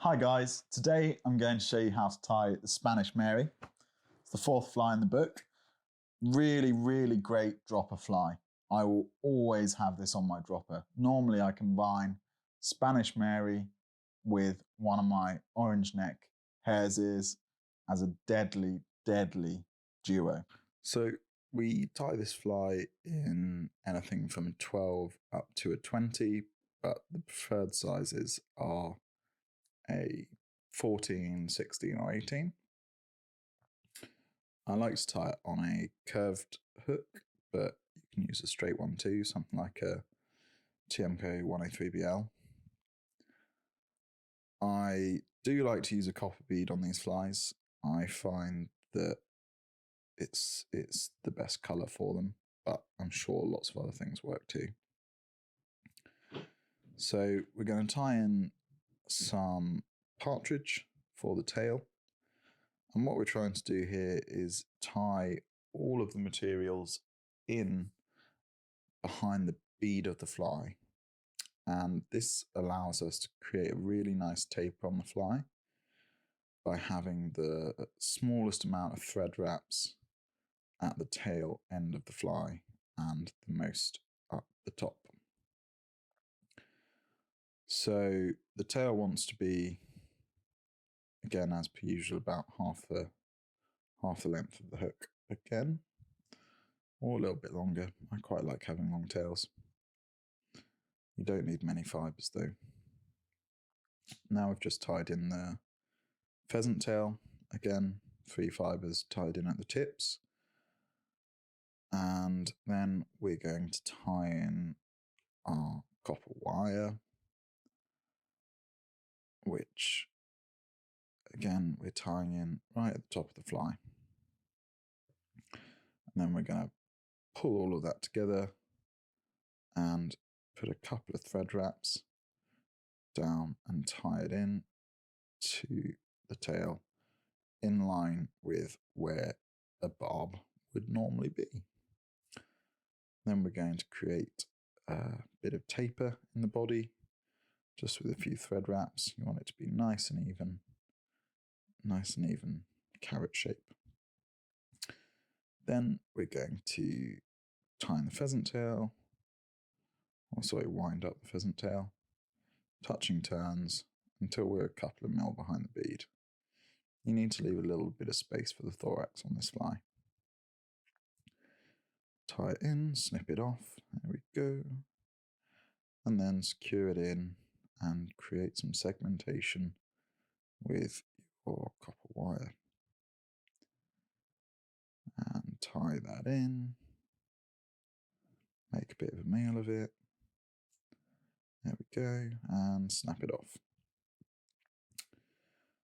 Hi guys, today I'm going to show you how to tie the Spanish Mary. It's the fourth fly in the book. Really great dropper fly. I will always have this on my dropper. Normally I combine Spanish Mary with one of my orange neck hare's ears as a deadly duo. So we tie this fly in anything from a 12 up to a 20, but the preferred sizes are a 14, 16 or 18. I like to tie it on a curved hook, but you can use a straight one too, something like a TMCO 103BL. I do like to use a copper bead on these flies. I find that it's the best colour for them, but I'm sure lots of other things work too. So we're going to tie in some partridge for the tail. And what we're trying to do here is tie all of the materials in behind the bead of the fly. And this allows us to create a really nice taper on the fly by having the smallest amount of thread wraps at the tail end of the fly and the most up the top. So the tail wants to be, again, as per usual, about half the length of the hook again, or a little bit longer. I quite like having long tails. You don't need many fibres though. Now we've just tied in the pheasant tail, again, 3 fibres tied in at the tips. And then we're going to tie in our copper wire, which again we're tying in right at the top of the fly. And then we're going to pull all of that together and put a couple of thread wraps down and tie it in to the tail in line with where a barb would normally be. Then we're going to create a bit of taper in the body, just with a few thread wraps. You want it to be nice and even carrot shape. Then we're going to tie in the pheasant tail, wind up the pheasant tail, touching turns until we're a couple of mil behind the bead. You need to leave a little bit of space for the thorax on this fly. Tie it in, snip it off, there we go, and then secure it in and create some segmentation with your copper wire. And tie that in, make a bit of a meal of it, there we go, and snap it off.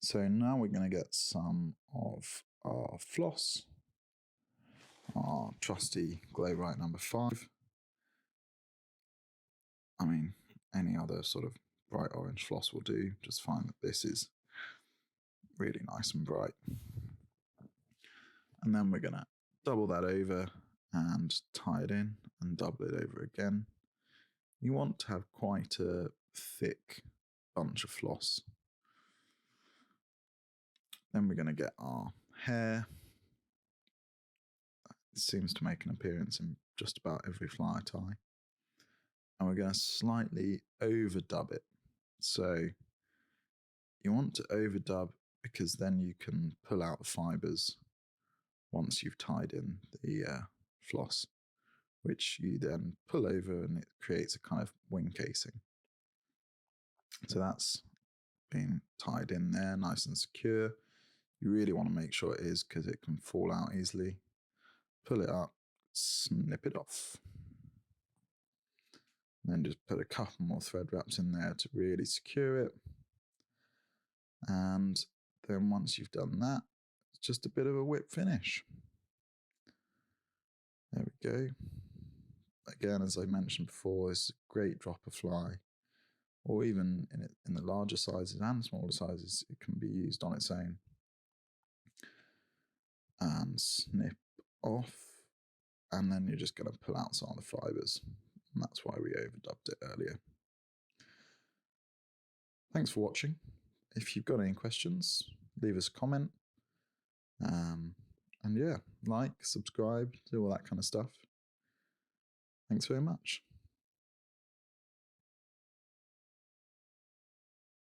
So now we're going to get some of our floss, our trusty Glo-Rite number 5. I mean, any other sort of bright orange floss will do. Just find that this is really nice and bright. And then we're going to double that over and tie it in and double it over again. You want to have quite a thick bunch of floss. Then we're going to get our hair. It seems to make an appearance in just about every fly I tie. And we're going to slightly overdub it. So you want to overdub because then you can pull out the fibres once you've tied in the floss, which you then pull over and it creates a kind of wing casing. So that's been tied in there, nice and secure. You really want to make sure it is because it can fall out easily. Pull it up, snip it off. And then just put a couple more thread wraps in there to really secure it. And then once you've done that, it's just a bit of a whip finish. There we go. Again, as I mentioned before, this is a great dropper fly, or even in the larger sizes and smaller sizes, it can be used on its own. And snip off, and then you're just going to pull out some of the fibres, and that's why we overdubbed it earlier. Thanks for watching. if you've got any questions, leave us a comment. And yeah, like, subscribe, do all that kind of stuff. Thanks very much.